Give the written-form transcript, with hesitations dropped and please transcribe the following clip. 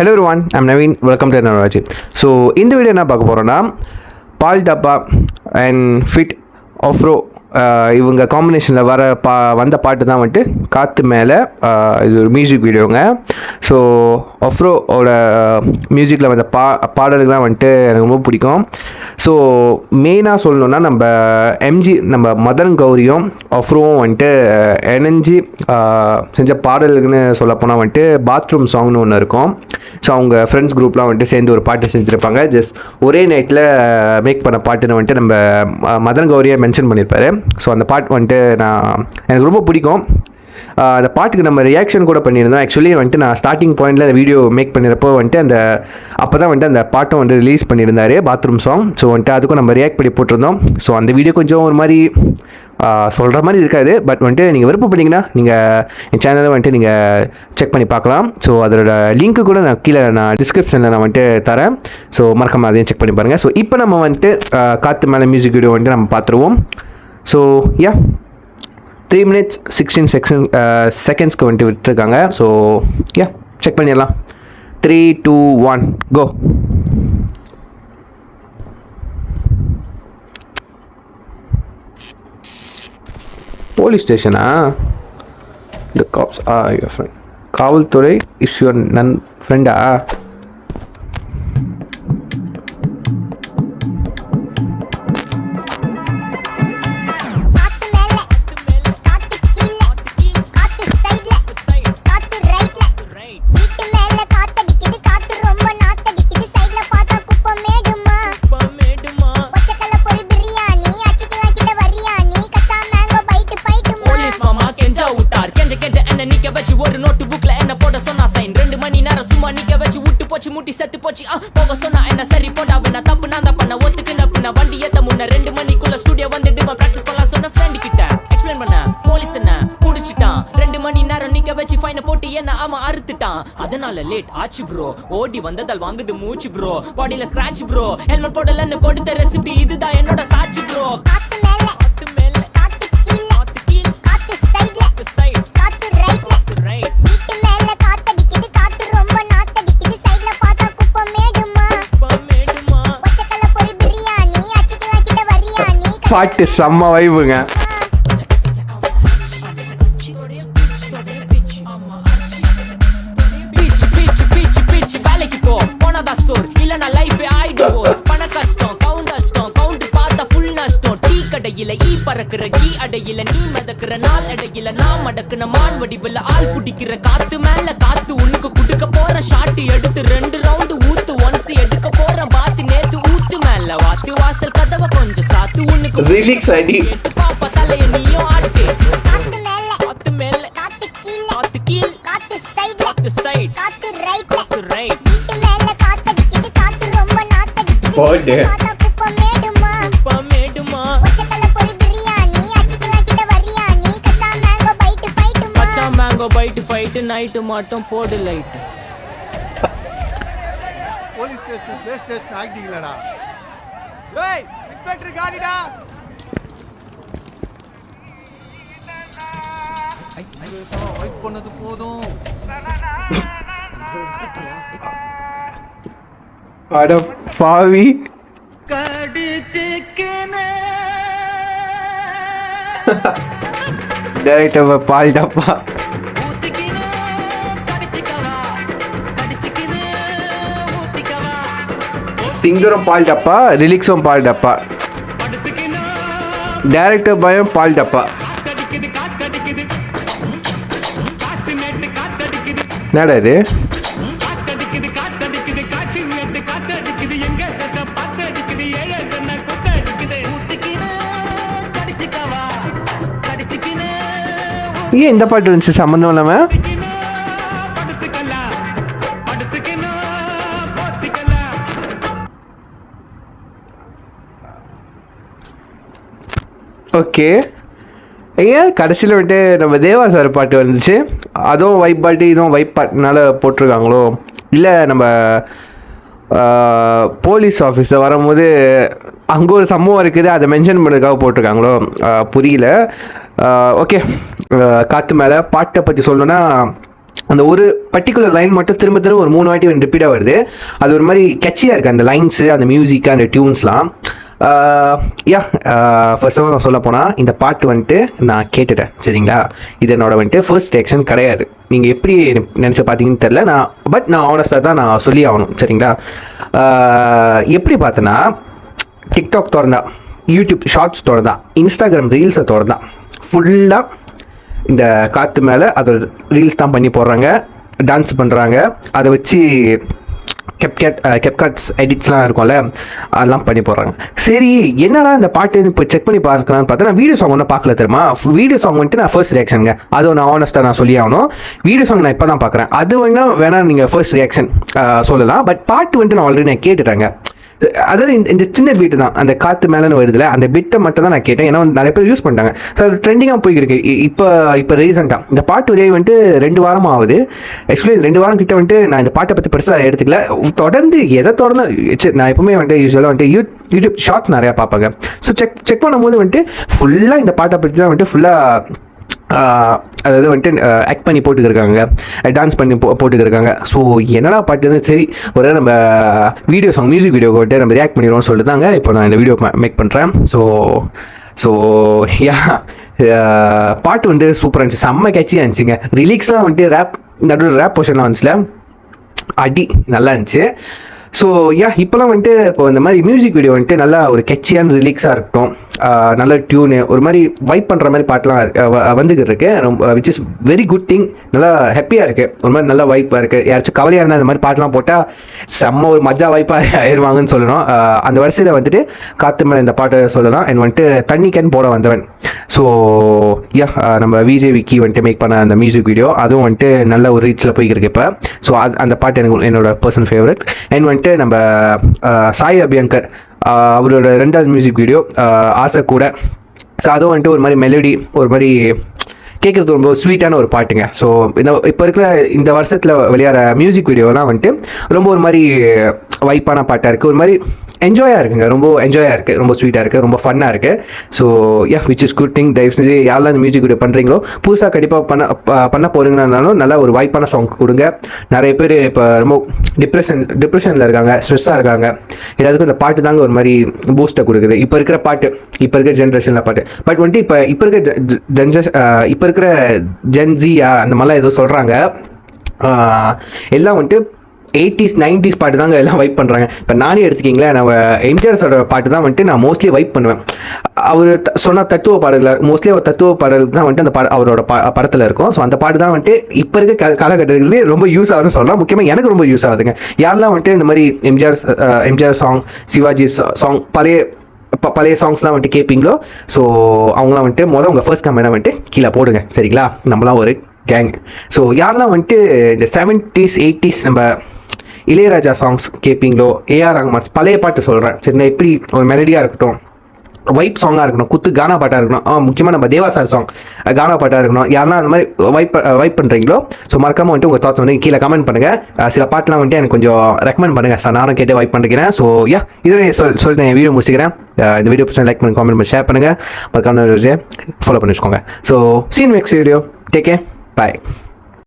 Hello everyone, I'm Naveen. Welcome to another video. So in the video என்ன பார்க்க போறோம்னா பால் டப்பா அண்ட் ஃபிட் ஆஃப்ரோ இவங்க காம்பினேஷனில் வந்த பாட்டு தான் வந்துட்டு காற்று மேலே. இது ஒரு மியூசிக் வீடியோங்க. ஸோ ஆஃப்ரோவோட மியூசிக்கில் வந்த பாடல்கள்லாம் வந்துட்டு எனக்கு ரொம்ப பிடிக்கும். ஸோ மெயினாக சொல்லணுன்னா நம்ம மதன் கௌரியும் ஆஃப்ரோவும் வந்துட்டு இணைஞ்சி செஞ்ச பாடல்கள்னு சொல்லப்போனால் வந்துட்டு பாத்ரூம் சாங்னு ஒன்று இருக்கும். ஸோ அவங்க ஃப்ரெண்ட்ஸ் குரூப்லாம் வந்துட்டு சேர்ந்து ஒரு பாட்டு செஞ்சுருப்பாங்க. ஜஸ்ட் ஒரே நைட்டில் மேக் பண்ண பாட்டுன்னு வந்துட்டு நம்ம மதன் கௌரியை மென்ஷன் பண்ணியிருப்பாரு. ஸோ அந்த பாட்டு வந்துட்டு எனக்கு ரொம்ப பிடிக்கும். அந்த பாட்டுக்கு நம்ம ரியாக்ஷன் கூட பண்ணியிருந்தோம். ஆக்சுவலி வந்துட்டு நான் ஸ்டார்டிங் பாயிண்டில் அந்த வீடியோ மேக் பண்ணியிருப்போ வந்துட்டு அப்போ தான் வந்துட்டு அந்த பாட்டும் வந்துட்டு ரிலீஸ் பண்ணியிருந்தாரு, பாத்ரூம் சாங். ஸோ வந்துட்டு அதுக்கும் நம்ம ரியாக்ட் பண்ணி போட்டிருந்தோம். ஸோ அந்த வீடியோ கொஞ்சம் ஒரு மாதிரி சொல்கிற மாதிரி இருக்காது. பட் வந்துட்டு நீங்கள் விருப்பப்பட்டீங்கன்னா நீங்கள் என் சேனலை வந்துட்டு நீங்கள் செக் பண்ணி பார்க்கலாம். ஸோ அதோட லிங்க்கு கூட நான் டிஸ்கிரிப்ஷனில் நான் வந்துட்டு தரேன். ஸோ மறக்காம அதையும் செக் பண்ணி பாருங்கள். ஸோ இப்போ நம்ம வந்துட்டு காற்று மேலே மியூசிக் வீடியோ வந்துட்டு நம்ம பார்த்துருவோம். ஸோ 3 minutes 16 செகண்ட்ஸ்க்கு வந்துட்டு விட்டுருக்காங்க. ஸோ செக் பண்ணிடலாம். 3, 2, 1 கோ. போலீஸ் ஸ்டேஷனா? The cops are your friend. காவல்துறை இஸ் யுவர் ஃப்ரெண்டா? ஒரு நோட்டு புக்ல என்ன போட சொன்னா சைன் 2 மணி நேரம் சும்மா நிக்க வச்சு விட்டு போச்சு முட்டி செத்து போச்சு. போக சொன்னா என்ன சரி போட்டா வேணா தப்பு நான் தான் பண்ண ஒத்துக்குன பின்ன வண்டி ஏத்த முன்ன 2 மணிக்குள்ள ஸ்டுடியோ வந்துட்டு பிராக்டிஸ் பண்ணலாம் சொன்ன ஃப்ரெண்ட் கிட்ட எக்ஸ்பிளைன் பண்ண. போலீஸ் என்ன புடிச்சிட்டான். 2 மணி நேரம் நிக்க வச்சு ஃபைனை போட்டு என்ன அவன் அறுத்துட்டான். அதனால லேட் ஆச்சு ப்ரோ. ஓடி வந்ததால் வாங்குது மூச்சு ப்ரோ. பாடியில ஸ்கிராட்ச் ப்ரோ. ஹெல்மெட் போடலன்னு கொடுத்த ரெசிபி இதுதான் என்னோட சாட்சி ப்ரோ. பாட்டு செம்ம வைபுங்க. வேலைக்கு போ போனதா சோர் இல்லனா லைஃப் ஆயிடும். பண கஷ்டம் கவுண்டஸ்டம் கவுண்ட் பார்த்தா ஃபுல் நஷ்டம். டீ கடையில ஈ பறக்குற கீ அடையில நீ மதக்குற நாள் அடையில நான் மடக்குன மான் வடிவில் ஆள் பிடிக்கிற காத்து மேல காத்து உனக்கு குடுக்க போற ஷாட் எடுத்து 2 ரவுண்டு ஊத்து ஒன்ஸ் எடுக்க போற பாத்து நேத்து ஊத்து மேல வாத்து வாசல் கதவை கொஞ்சம் சாத்து உனக்கு ரிலீக்ஸ் அடி பாப்பா தலைய நீயும் ஆட்டு. காத்து மேல காத்து மேல காத்து கீழ காத்து கீழ காத்து சைடு காத்து சைடு காத்து ரைட் காத்து ரைட் வீட்டு மேல காத்து அடிக்குது காத்து ரொம்ப நாத்து அடிக்குது. போடு பாத்தா குப்பை மேடுமா குப்பை மேடுமா. ஒச்சக்கல்ல பொரி பிரியாணி அச்சிக்கலாம் கிட்ட வரியாணி கச்சா மேங்கோ பைட் ஃபைட் மா. கச்சா மேங்கோ பைட் ஃபைட் நைட் மட்டும் போடு light. Police station play station ஆகிட்டீங்களடா. ஏய் இன்ஸ்பெக்டர் காடிடா. வெயிட் பண்ணது போதும். அட பாவி. டைரக்டர் பால் டப்பா. சிங்கரும் பால் டப்பா, ரிலிக்ஸும் பால் டப்பா. டைரக்டர் பயம் பால் டப்பா. என்னடா இது? ஏன் இந்த பாட்டு இருந்துச்சு சம்மந்தம் இல்லாம? ஓகே, ஏன் கடைசியில் வந்துட்டு நம்ம தேவா சார் பாட்டு வந்துச்சு. அதுவும் வைப் பாட்டு இதுவும் வைப் பாட்டுனால போட்டிருக்காங்களோ இல்லை நம்ம போலீஸ் ஆஃபீஸில் வரும்போது அங்கே ஒரு சம்பவம் இருக்குது அதை மென்ஷன் பண்ணுறதுக்காக போட்டிருக்காங்களோ புரியல. ஓகே, காற்று மேலே பாட்டை பற்றி சொல்லணுன்னா அந்த ஒரு பர்டிகுலர் லைன் மட்டும் திரும்ப திரும்ப ஒரு 3 வாட்டி ரிப்பீட்டாக வருது. அது ஒரு மாதிரி கெச்சியாக இருக்குது அந்த லைன்ஸு, அந்த மியூசிக்கு, அந்த டியூன்ஸ்லாம். ஃபர்ஸ்ட் ஆஃப் ஆல் சொல்ல போனால் இந்த பாட்டு வந்துட்டு நான் கேட்டுட்டேன் சரிங்களா. இது என்னோட வந்துட்டு ஃபர்ஸ்ட் ரியாக்ஷன் கிடையாது. நீங்கள் எப்படி நினச்சி பார்த்தீங்கன்னு தெரில, நான் ஆனஸ்டாக தான் நான் சொல்லி ஆகணும் சரிங்களா. எப்படி பார்த்தேன்னா, டிக்டாக் திறந்தா, யூடியூப் ஷார்ட்ஸ் திறந்தா, இன்ஸ்டாகிராம் ரீல்ஸை திறந்தா, ஃபுல்லாக இந்த காற்று மேலே அதை ரீல்ஸ் தான் பண்ணி போடுறாங்க, டான்ஸ் பண்ணுறாங்க. அதை வச்சு கெப்காட்ஸ் எடிட்ஸ்லாம் இருக்கும்ல, அதெல்லாம் பண்ணி போடுறாங்க. சரி என்னடா இந்த பாட்டு இப்போ செக் பண்ணி பார்க்கலான்னு பார்த்தா நான் வீடியோ சாங் ஒன்றும் பார்க்கல தெரியுமா. வீடியோ சாங் வந்துட்டு நான் ஃபர்ஸ்ட் ரியாக்ஷனுங்க, அதுவும் நான் ஆனஸ்ட்டாக நான் சொல்லி ஆகணும். வீடியோ சாங் நான் இப்போ தான் பார்க்குறேன். அது வேணா நீங்கள் ஃபர்ஸ்ட் ரியாக்ஷன் சொல்லலாம். பட் பாட்டு வந்துட்டு நான் ஆல்ரெடி நான் கேட்டுட்டாங்க. அதாவது இந்த சின்ன பீட்டு தான், அந்த காற்று மேலேன்னு வருதுல, அந்த பிட்டை மட்டும் தான் நான் கேட்டேன். ஏன்னா நிறைய பேர் யூஸ் பண்ணிட்டாங்க. ஸோ அது ட்ரெண்டிங்காக போய்ருக்கு. இப்போ ரீசெண்டாக இந்த பாட்டு ஒரே வந்துட்டு 2 வாரம் ஆகுது. ஆக்சுவலி 2 வாரம் கிட்ட வந்துட்டு நான் இந்த பாட்டை பற்றி பெருசாக எடுத்துக்கல. தொடர்ந்து நான் எப்பவுமே வந்துட்டு யூஸ்வலாக வந்துட்டு யூடியூப் ஷார்ட்ஸ் நிறையா பார்ப்பாங்க. ஸோ செக் பண்ணும்போது வந்துட்டு ஃபுல்லாக இந்த பாட்டை பற்றி தான் வந்துட்டு ஃபுல்லாக அதாவது வந்துட்டு ஆக்ட் பண்ணி போட்டுக்கிருக்காங்க, டான்ஸ் பண்ணி போட்டுக்கிருக்காங்க. ஸோ என்னடா பாட்டு, சரி ஒரு நம்ம வீடியோ சாங் மியூசிக் வீடியோ போட்டு நம்ம ரியாக்ட் பண்ணிடுவோம்னு சொல்லிட்டு தாங்க இப்போ நான் இந்த வீடியோ மேக் பண்ணுறேன். ஸோ பாட்டு வந்துட்டு சூப்பராக இருந்துச்சு, செம்ம கேட்சியாக இருந்துச்சுங்க. ரிலீக்ஸ்லாம் வந்துட்டு நடுவில் ரேப் போர்ஷன்லாம் வந்துச்சுல, அடி நல்லா இருந்துச்சு. ஸோ இப்போலாம் வந்துட்டு இப்போ இந்த மாதிரி மியூசிக் வீடியோ வந்துட்டு நல்லா ஒரு கெச்சியான ரிலீக்ஸாக இருக்கட்டும், நல்ல டியூனு, ஒரு மாதிரி வைப் பண்ணுற மாதிரி பாட்டெலாம் வந்துக்கிட்டு இருக்கு. ரொம்ப which is very good thing. நல்லா ஹாப்பியாக இருக்குது, ஒரு மாதிரி நல்லா வைப்பாக இருக்குது. யாராச்சும் கவலையாக இருந்தால் இந்த மாதிரி பாட்டெலாம் போட்டால் செம்ம ஒரு மஜா வைப்பாக ஆயிடுவாங்கன்னு சொல்லணும். அந்த வரிசையில் வந்துட்டு காற்று மேலே இந்த பாட்டை சொல்லலாம். அண்ட் வந்துட்டு தண்ணி கேன் போட வந்தவன். ஸோ நம்ம விஜய் விக்கி வந்துட்டு மேக் பண்ண அந்த மியூசிக் வீடியோ, அதுவும் வந்துட்டு நல்ல ஒரு ரீச்சில் போய்க்கிருக்கு இப்போ. ஸோ அந்த பாட்டு எனக்கு என்னோட பர்சனல் ஃபேவரட். அண்ட் வந்துட்டு நம்ம சாய் அபியங்கர் அவரோட 2வது மியூசிக் வீடியோ ஆசை கூட. ஸோ அதுவும் வந்துட்டு ஒரு மாதிரி மெலடி, ஒரு மாதிரி கேட்குறது ரொம்ப ஸ்வீட்டான ஒரு பாட்டுங்க. ஸோ இப்போ இருக்கிற இந்த வருஷத்தில் விளையாடுற மியூசிக் வீடியோலாம் வந்துட்டு ரொம்ப ஒரு மாதிரி வைப்பான பாட்டாக இருக்குது, ஒரு மாதிரி என்ஜாயாக இருக்குங்க, ரொம்ப என்ஜாயாக இருக்குது, ரொம்ப ஸ்வீட்டாக இருக்குது, ரொம்ப ஃபன்னாக இருக்குது. So which is good thing. தயவு செஞ்சு யாரெல்லாம் இந்த மியூசிக் வீடியோ பண்ணுறீங்களோ, புதுசாக கண்டிப்பாக பண்ண போகிறீங்கன்னாலும் நல்லா ஒரு வைப்பான சாங் கொடுங்க. நிறைய பேர் இப்போ ரொம்ப டிப்ரெஷனில் இருக்காங்க, ஸ்ட்ரெஸ்ஸாக இருக்காங்க. எல்லாத்துக்கும் இந்த பாட்டு தாங்க ஒரு மாதிரி பூஸ்ட்டை கொடுக்குது. இப்போ இருக்கிற ஜென்ரேஷனில் பாட்டு. பட் வந்துட்டு இப்போ இருக்கிற ஜென்ஸியா அந்த மாதிரிலாம் ஏதோ சொல்கிறாங்க. எல்லாம் வந்துட்டு 80s 90s பாட்டு தாங்க எல்லாம் வைப் பண்ணுறாங்க. இப்போ நானே எடுத்துக்கிங்களேன், நம்ம எம்ஜிஆர் சொல்கிற பாட்டு தான் வந்துட்டு நான் மோஸ்ட்லி வைப் பண்ணுவேன். அவர் சொன்ன தத்துவ பாடல்கள், மோஸ்ட்லி அவர் தத்துவ பாடல்கள் தான் வந்துட்டு அந்த அவரோட படத்தில் இருக்கும். ஸோ அந்த பாட்டு தான் வந்துட்டு இப்போ இருக்க காலகட்டத்திலே ரொம்ப யூஸ் ஆகுதுன்னு சொல்லலாம். முக்கியமாக எனக்கு ரொம்ப யூஸ் ஆகுதுங்க. யாரெல்லாம் வந்துட்டு இந்த மாதிரி எம்ஜிஆர் சாங், சிவாஜி சாங், பழைய சாங்ஸ்லாம் வந்துட்டு கேட்பீங்களோ, ஸோ அவங்களாம் வந்துட்டு உங்கள் ஃபர்ஸ்ட் கமெண்ட் வந்துட்டு கீழே போடுங்க சரிங்களா. நம்மளாம் ஒரு கேங். ஸோ யாரெல்லாம் வந்துட்டு இந்த 70s 80s நம்ம இளையராஜா சாங்ஸ் கேட்பீங்களோ, ஏஆர் ரஹ்மான் பழைய பாட்டு சொல்கிறேன் சரிங்களா, எப்படி ஒரு மெலடியாக இருக்கட்டும், வைப் சாங்காக இருக்கணும், குத்து கானா பாட்டாக இருக்கணும், முக்கியமாக நம்ம தேவாசார் சாங் கானா பாட்டாக இருக்கணும். யாரெல்லாம் அந்த மாதிரி வைப் பண்ணுறீங்களோ, ஸோ மறக்காமல் வந்துட்டு உங்கள் தாட்ஸ் வந்து கீழே கமெண்ட் பண்ணுங்கள். சில பாட்டெலாம் வந்துட்டு எனக்கு கொஞ்சம் ரெக்கமெண்ட் பண்ணுங்கள் சார், நானும் கேட்டு வைப் பண்ணிக்கிறேன். ஸோ இதுவே சொல்லிட்டு என் வீடியோ முடிச்சுக்கிறேன். இந்த வீடியோ பிடிச்சா லைக் பண்ணி காமெண்ட் பண்ணி ஷேர் பண்ணுங்கள், மறக்காம ஃபாலோ பண்ணி வச்சுக்கோங்க. So seen next video. Take care, பாய்.